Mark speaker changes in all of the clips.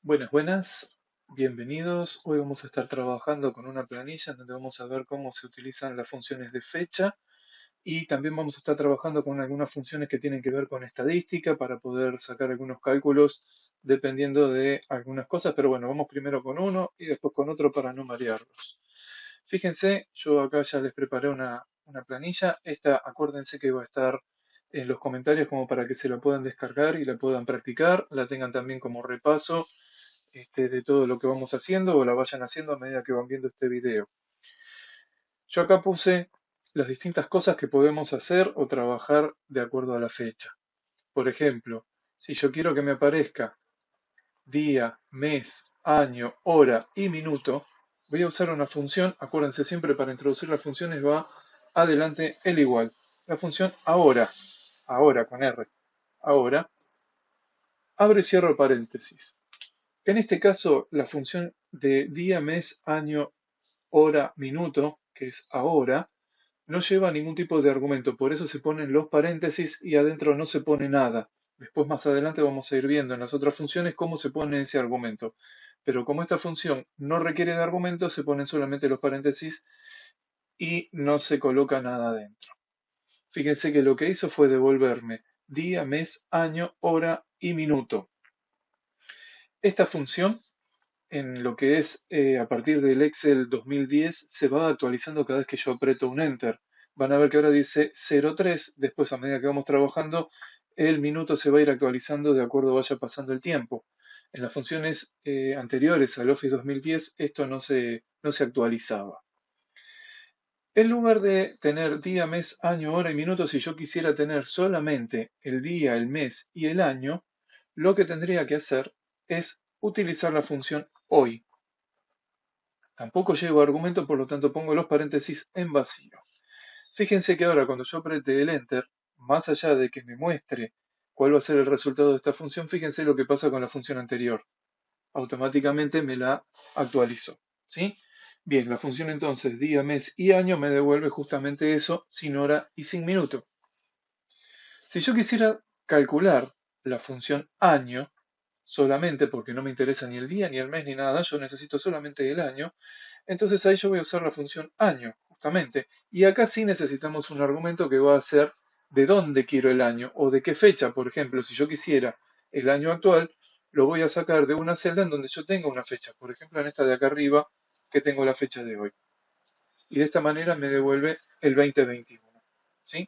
Speaker 1: Buenas, buenas, bienvenidos. Hoy vamos a estar trabajando con una planilla en donde vamos a ver cómo se utilizan las funciones de fecha y también vamos a estar trabajando con algunas funciones que tienen que ver con estadística para poder sacar algunos cálculos dependiendo de algunas cosas, pero bueno, vamos primero con uno y después con otro para no marearlos. Fíjense, yo acá ya les preparé una planilla. Esta, acuérdense que va a estar en los comentarios como para que se la puedan descargar y la puedan practicar, la tengan también como repaso de todo lo que vamos haciendo o la vayan haciendo a medida que van viendo este video. Yo acá puse las distintas cosas que podemos hacer o trabajar de acuerdo a la fecha. Por ejemplo, si yo quiero que me aparezca día, mes, año, hora y minuto, voy a usar una función. Acuérdense siempre, para introducir las funciones va adelante el igual. La función ahora con R, ahora, abre y cierro paréntesis. En este caso, la función de día, mes, año, hora, minuto, que es ahora, no lleva ningún tipo de argumento, por eso se ponen los paréntesis y adentro no se pone nada. Después más adelante vamos a ir viendo en las otras funciones cómo se pone ese argumento. Pero como esta función no requiere de argumento, se ponen solamente los paréntesis y no se coloca nada adentro. Fíjense que lo que hizo fue devolverme día, mes, año, hora y minuto. Esta función en lo que es a partir del Excel 2010 se va actualizando cada vez que yo aprieto un Enter. Van a ver que ahora dice 03, después a medida que vamos trabajando, el minuto se va a ir actualizando de acuerdo vaya pasando el tiempo. En las funciones anteriores al Office 2010 esto no se actualizaba. En lugar de tener día, mes, año, hora y minuto, si yo quisiera tener solamente el día, el mes y el año, lo que tendría que hacer es utilizar la función hoy. Tampoco llevo argumento, por lo tanto pongo los paréntesis en vacío. Fíjense que ahora cuando yo apriete el Enter, más allá de que me muestre cuál va a ser el resultado de esta función, fíjense lo que pasa con la función anterior. Automáticamente me la actualizó. ¿Sí? Bien, la función entonces día, mes y año me devuelve justamente eso, sin hora y sin minuto. Si yo quisiera calcular la función año, solamente porque no me interesa ni el día, ni el mes, ni nada, yo necesito solamente el año, entonces ahí yo voy a usar la función año, justamente. Y acá sí necesitamos un argumento que va a ser de dónde quiero el año o de qué fecha. Por ejemplo, si yo quisiera el año actual, lo voy a sacar de una celda en donde yo tenga una fecha. Por ejemplo, en esta de acá arriba, que tengo la fecha de hoy. Y de esta manera me devuelve el 2021. ¿Sí?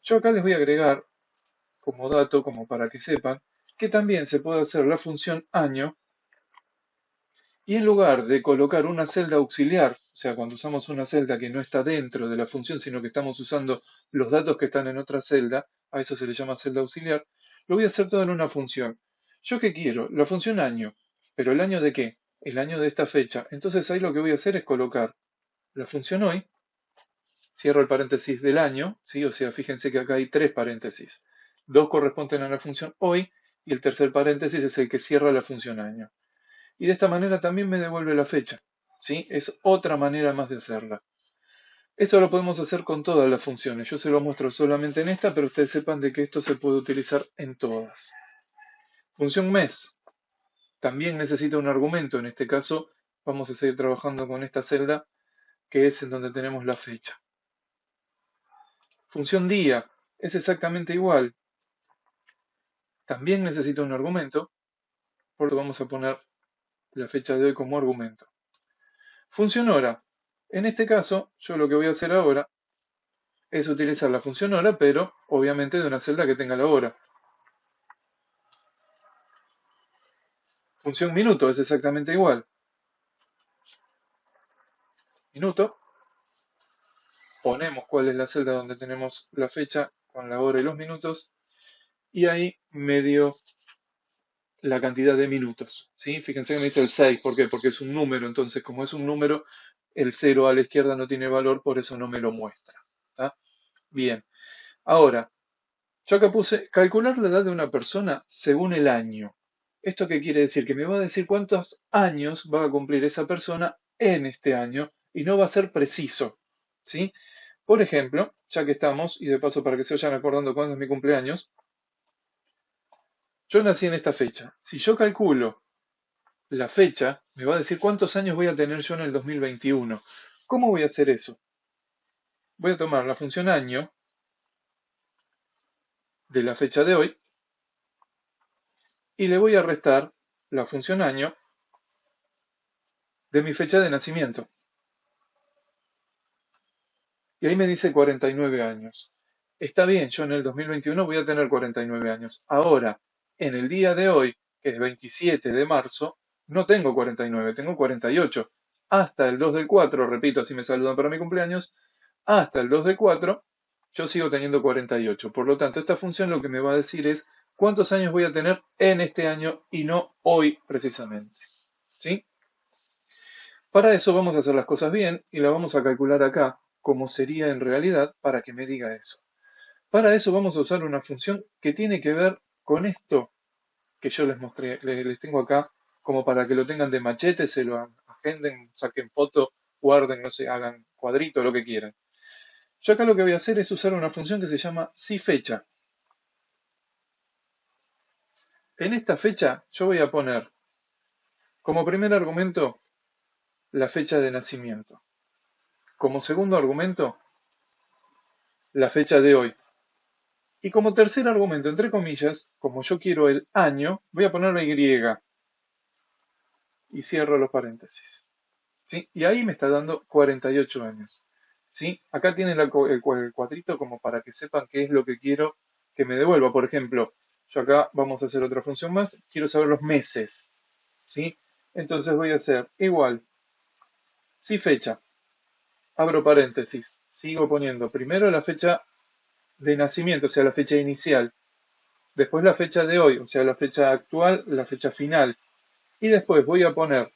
Speaker 1: Yo acá les voy a agregar como dato, como para que sepan, que también se puede hacer la función año y en lugar de colocar una celda auxiliar, o sea, cuando usamos una celda que no está dentro de la función, sino que estamos usando los datos que están en otra celda, a eso se le llama celda auxiliar, lo voy a hacer todo en una función. ¿Yo qué quiero? La función año. ¿Pero el año de qué? El año de esta fecha. Entonces ahí lo que voy a hacer es colocar la función hoy, cierro el paréntesis del año, ¿sí? O sea, fíjense que acá hay tres paréntesis. Dos corresponden a la función hoy y el tercer paréntesis es el que cierra la función año. Y de esta manera también me devuelve la fecha. ¿Sí? Es otra manera más de hacerla. Esto lo podemos hacer con todas las funciones. Yo se lo muestro solamente en esta, pero ustedes sepan de que esto se puede utilizar en todas. Función mes. También necesita un argumento. En este caso vamos a seguir trabajando con esta celda que es en donde tenemos la fecha. Función día. Es exactamente igual. También necesita un argumento. Por lo tanto vamos a poner la fecha de hoy como argumento. Función hora. En este caso, yo lo que voy a hacer ahora es utilizar la función hora, pero obviamente de una celda que tenga la hora. Función minuto es exactamente igual. Minuto, ponemos cuál es la celda donde tenemos la fecha con la hora y los minutos, y ahí medio la cantidad de minutos. ¿Sí? Fíjense que me dice el 6, ¿por qué? Porque es un número, entonces como es un número, el 0 a la izquierda no tiene valor, por eso no me lo muestra. ¿Tá? Bien, ahora, yo acá puse calcular la edad de una persona según el año. ¿Esto qué quiere decir? Que me va a decir cuántos años va a cumplir esa persona en este año y no va a ser preciso. ¿Sí? Por ejemplo, ya que estamos, y de paso para que se vayan acordando cuándo es mi cumpleaños, yo nací en esta fecha. Si yo calculo la fecha, me va a decir cuántos años voy a tener yo en el 2021. ¿Cómo voy a hacer eso? Voy a tomar la función año de la fecha de hoy y le voy a restar la función año de mi fecha de nacimiento. Y ahí me dice 49 años. Está bien, yo en el 2021 voy a tener 49 años. Ahora, en el día de hoy, que es 27 de marzo, no tengo 49, tengo 48. Hasta el 2 del 4, repito, así me saludan para mi cumpleaños, hasta el 2 del 4, yo sigo teniendo 48. Por lo tanto, esta función lo que me va a decir es cuántos años voy a tener en este año y no hoy precisamente. ¿Sí? Para eso vamos a hacer las cosas bien y la vamos a calcular acá, como sería en realidad, para que me diga eso. Para eso vamos a usar una función que tiene que ver con esto que yo les mostré, les tengo acá, como para que lo tengan de machete, se lo agenden, saquen foto, guarden, no sé, hagan cuadrito, lo que quieran. Yo acá lo que voy a hacer es usar una función que se llama siFecha. En esta fecha yo voy a poner como primer argumento la fecha de nacimiento. Como segundo argumento, la fecha de hoy. Y como tercer argumento, entre comillas, como yo quiero el año, voy a poner la Y y cierro los paréntesis. ¿Sí? Y ahí me está dando 48 años. ¿Sí? Acá tienen el cuadrito como para que sepan qué es lo que quiero que me devuelva. Por ejemplo, yo acá vamos a hacer otra función más. Quiero saber los meses. ¿Sí? Entonces voy a hacer igual. Si fecha. Abro paréntesis. Sigo poniendo primero la fecha de nacimiento, o sea, la fecha inicial. Después la fecha de hoy, o sea, la fecha actual, la fecha final. Y después voy a poner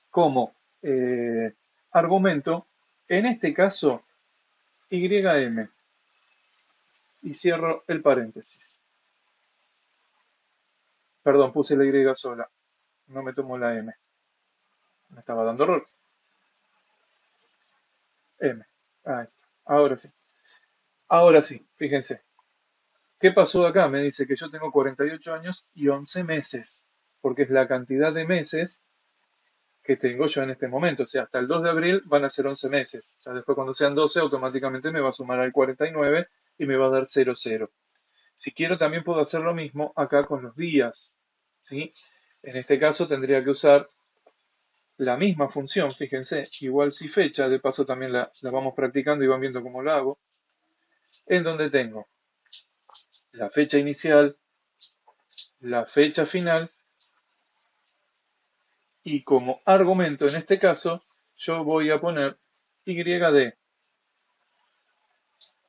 Speaker 1: como argumento, en este caso, YM. Y cierro el paréntesis. Perdón, puse la Y sola. No me tomo la M. Me estaba dando error. M. Ahí está. Ahora sí. Ahora sí, fíjense. ¿Qué pasó acá? Me dice que yo tengo 48 años y 11 meses. Porque es la cantidad de meses que tengo yo en este momento. O sea, hasta el 2 de abril van a ser 11 meses. Ya después cuando sean 12 automáticamente me va a sumar al 49 y me va a dar 00. Si quiero también puedo hacer lo mismo acá con los días. ¿Sí? En este caso tendría que usar la misma función, fíjense, igual si fecha, de paso también la vamos practicando y van viendo cómo la hago, en donde tengo la fecha inicial, la fecha final y como argumento en este caso yo voy a poner YD,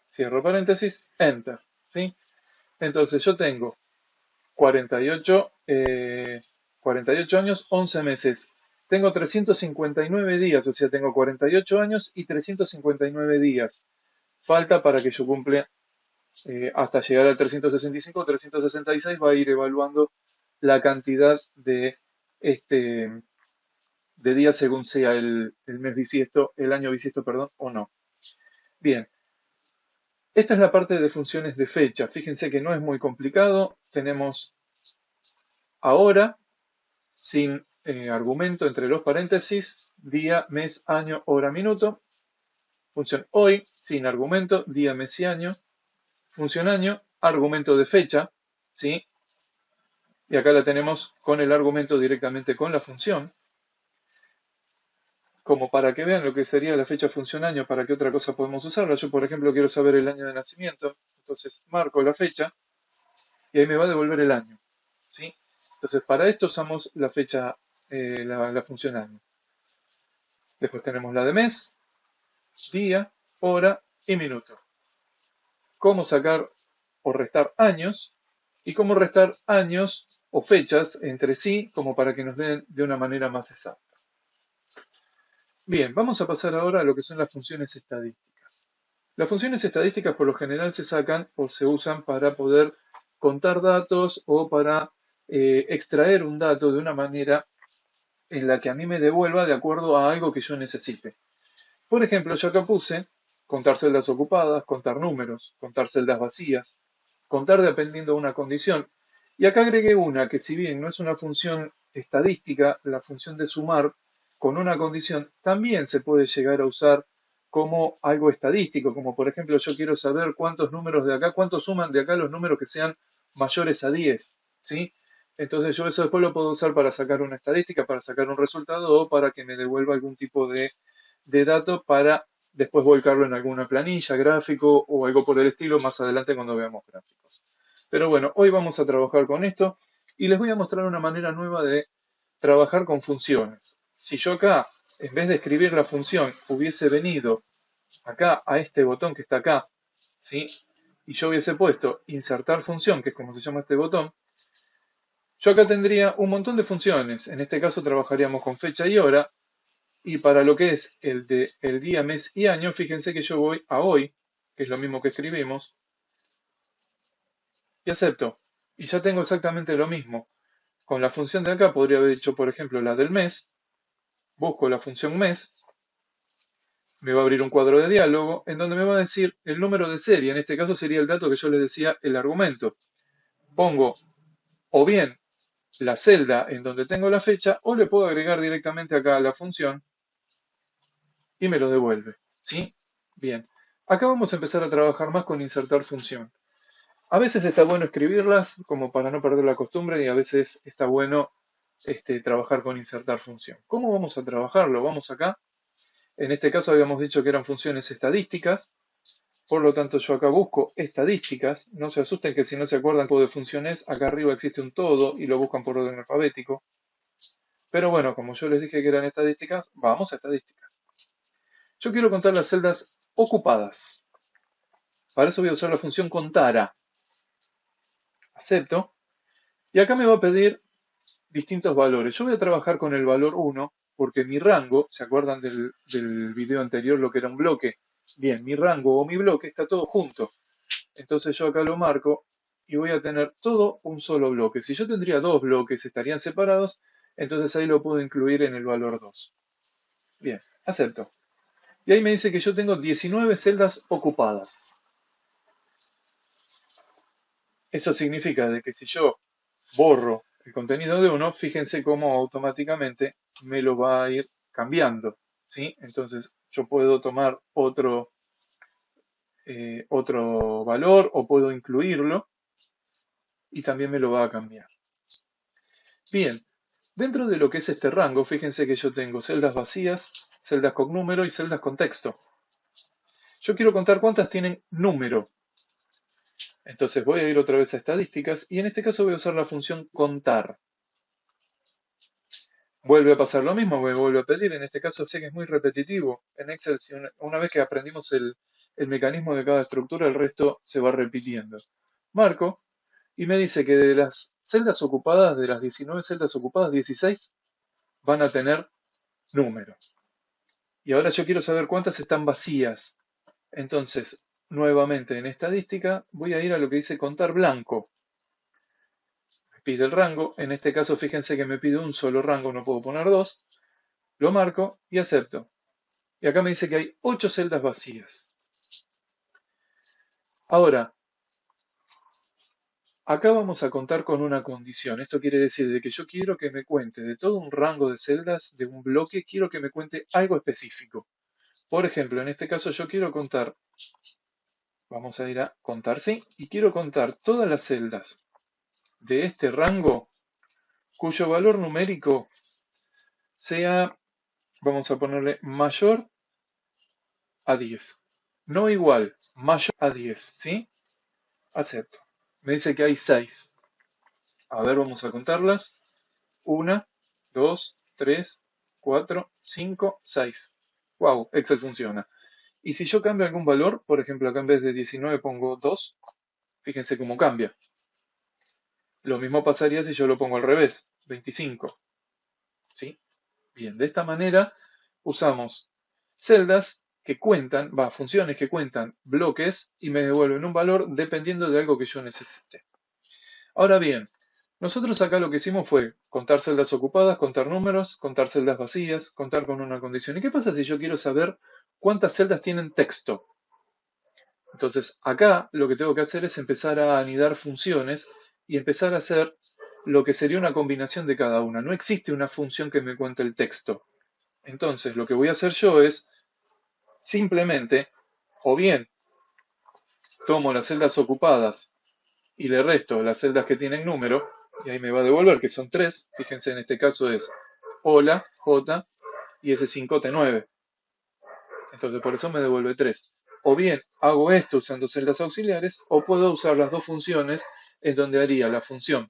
Speaker 1: cierro paréntesis, enter, ¿sí? Entonces yo tengo 48, 48 años, 11 meses. Tengo 359 días, o sea, tengo 48 años y 359 días. Falta para que yo cumpla hasta llegar al 365 o 366, va a ir evaluando la cantidad este, de días según sea el mes bisiesto, el año bisiesto, perdón, o no. Bien, esta es la parte de funciones de fecha. Fíjense que no es muy complicado. Tenemos ahora, sin argumento entre los paréntesis, día, mes, año, hora, minuto. Función hoy, sin argumento, día, mes y año. Función año, argumento de fecha, ¿sí? Y acá la tenemos con el argumento directamente con la función. Como para que vean lo que sería la fecha función año, para qué otra cosa podemos usarla. Yo, por ejemplo, quiero saber el año de nacimiento, entonces marco la fecha y ahí me va a devolver el año, ¿sí? Entonces, para esto usamos la fecha, la función año. Después tenemos la de mes, día, hora y minuto. Cómo sacar o restar años y cómo restar años o fechas entre sí, como para que nos den de una manera más exacta. Bien, vamos a pasar ahora a lo que son las funciones estadísticas. Las funciones estadísticas por lo general se sacan o se usan para poder contar datos o para extraer un dato de una manera en la que a mí me devuelva de acuerdo a algo que yo necesite. Por ejemplo, yo acá puse contar celdas ocupadas, contar números, contar celdas vacías, contar dependiendo de una condición. Y acá agregué una que si bien no es una función estadística, la función de sumar con una condición, también se puede llegar a usar como algo estadístico, como por ejemplo yo quiero saber cuántos números de acá, cuántos suman de acá los números que sean mayores a 10, ¿sí? Entonces yo eso después lo puedo usar para sacar una estadística, para sacar un resultado o para que me devuelva algún tipo de dato para después volcarlo en alguna planilla, gráfico o algo por el estilo más adelante cuando veamos gráficos. Pero bueno, hoy vamos a trabajar con esto y les voy a mostrar una manera nueva de trabajar con funciones. Si yo acá, en vez de escribir la función, hubiese venido acá a este botón que está acá, ¿sí? Y yo hubiese puesto insertar función, que es como se llama este botón, yo acá tendría un montón de funciones. En este caso trabajaríamos con fecha y hora. Y para lo que es el de el día, mes y año, fíjense que yo voy a hoy, que es lo mismo que escribimos, y acepto. Y ya tengo exactamente lo mismo. Con la función de acá podría haber hecho, por ejemplo, la del mes. Busco la función mes. Me va a abrir un cuadro de diálogo en donde me va a decir el número de serie. En este caso sería el dato que yo les decía, el argumento. Pongo o bien la celda en donde tengo la fecha o le puedo agregar directamente acá a la función y me lo devuelve. ¿Sí? Bien. Acá vamos a empezar a trabajar más con insertar función. A veces está bueno escribirlas como para no perder la costumbre y a veces está bueno trabajar con insertar función. ¿Cómo vamos a trabajarlo? Vamos acá. En este caso habíamos dicho que eran funciones estadísticas. Por lo tanto, yo acá busco estadísticas. No se asusten que si no se acuerdan cómo de funciones, acá arriba existe un todo y lo buscan por orden alfabético. Pero bueno, como yo les dije que eran estadísticas, vamos a estadísticas. Yo quiero contar las celdas ocupadas. Para eso voy a usar la función contara. Acepto. Y acá me va a pedir distintos valores. Yo voy a trabajar con el valor 1 porque mi rango, ¿se acuerdan del video anterior lo que era un bloque? Bien, mi rango o mi bloque está todo junto. Entonces yo acá lo marco y voy a tener todo un solo bloque. Si yo tendría dos bloques, estarían separados, entonces ahí lo puedo incluir en el valor 2. Bien, acepto. Y ahí me dice que yo tengo 19 celdas ocupadas. Eso significa de que si yo borro el contenido de uno, fíjense cómo automáticamente me lo va a ir cambiando, ¿sí? Entonces yo puedo tomar otro valor o puedo incluirlo y también me lo va a cambiar. Bien, dentro de lo que es este rango, fíjense que yo tengo celdas vacías, celdas con número y celdas con texto. Yo quiero contar cuántas tienen número. Entonces voy a ir otra vez a estadísticas y en este caso voy a usar la función contar. Vuelve a pasar lo mismo, me vuelve a pedir, en este caso sé que es muy repetitivo. En Excel, si una vez que aprendimos el mecanismo de cada estructura, el resto se va repitiendo. Marco, y me dice que de las celdas ocupadas, de las 19 celdas ocupadas, 16 van a tener número. Y ahora yo quiero saber cuántas están vacías. Entonces, nuevamente en estadística, voy a ir a lo que dice contar blanco. Me pide el rango, en este caso fíjense que me pide un solo rango, no puedo poner dos. Lo marco y acepto. Y acá me dice que hay 8 celdas vacías. Ahora, acá vamos a contar con una condición. Esto quiere decir de que yo quiero que me cuente de todo un rango de celdas, de un bloque, quiero que me cuente algo específico. Por ejemplo, en este caso yo quiero contar, vamos a ir a contar, sí, y quiero contar todas las celdas de este rango cuyo valor numérico sea, vamos a ponerle mayor a 10. No igual, mayor a 10, ¿sí? Acepto. Me dice que hay 6. A ver, vamos a contarlas. 1, 2, 3, 4, 5, 6. Wow, Excel funciona. Y si yo cambio algún valor, por ejemplo, acá en vez de 19 pongo 2, fíjense cómo cambia. Lo mismo pasaría si yo lo pongo al revés, 25. ¿Sí? Bien, de esta manera usamos celdas que cuentan, funciones que cuentan bloques y me devuelven un valor dependiendo de algo que yo necesite. Ahora bien, nosotros acá lo que hicimos fue contar celdas ocupadas, contar números, contar celdas vacías, contar con una condición. ¿Y qué pasa si yo quiero saber cuántas celdas tienen texto? Entonces acá lo que tengo que hacer es empezar a anidar funciones y empezar a hacer lo que sería una combinación de cada una. No existe una función que me cuente el texto. Entonces, lo que voy a hacer yo es simplemente, o bien tomo las celdas ocupadas y le resto las celdas que tienen número, y ahí me va a devolver, que son 3. Fíjense, en este caso es hola, J, y ese 5T9. Entonces, por eso me devuelve 3. O bien hago esto usando celdas auxiliares, o puedo usar las dos funciones en donde haría la función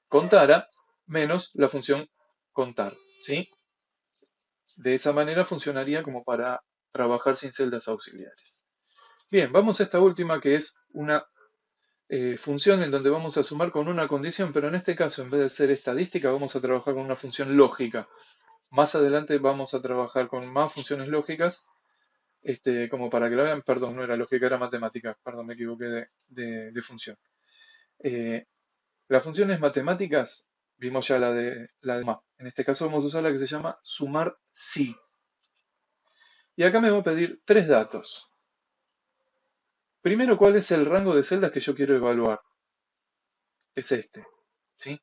Speaker 1: contara menos la función contar, ¿sí? De esa manera funcionaría como para trabajar sin celdas auxiliares. Bien, vamos a esta última que es una función en donde vamos a sumar con una condición, pero en este caso en vez de ser estadística vamos a trabajar con una función lógica. Más adelante vamos a trabajar con más funciones lógicas, como para que lo vean, perdón, no era lógica, era matemática, perdón, me equivoqué de función. Las funciones matemáticas, vimos ya la de más. En este caso vamos a usar la que se llama sumar sí. Y acá me va a pedir tres datos. Primero, ¿cuál es el rango de celdas que yo quiero evaluar? Es este, ¿sí?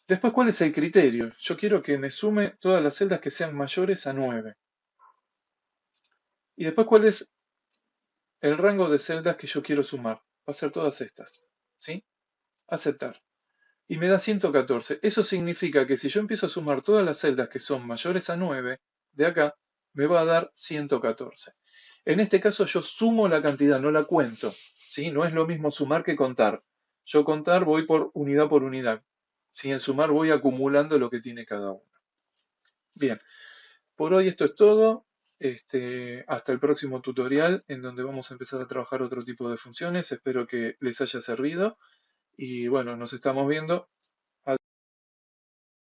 Speaker 1: Después, ¿cuál es el criterio? Yo quiero que me sume todas las celdas que sean mayores a 9. Y después, ¿cuál es el rango de celdas que yo quiero sumar? Va a ser todas estas, ¿sí? Aceptar. Y me da 114. Eso significa que si yo empiezo a sumar todas las celdas que son mayores a 9, de acá, me va a dar 114. En este caso yo sumo la cantidad, no la cuento, ¿sí? No es lo mismo sumar que contar. Yo contar voy por unidad, ¿sí? En sumar voy acumulando lo que tiene cada uno. Bien, por hoy esto es todo. Hasta el próximo tutorial en donde vamos a empezar a trabajar otro tipo de funciones. Espero que les haya servido y bueno, nos estamos viendo.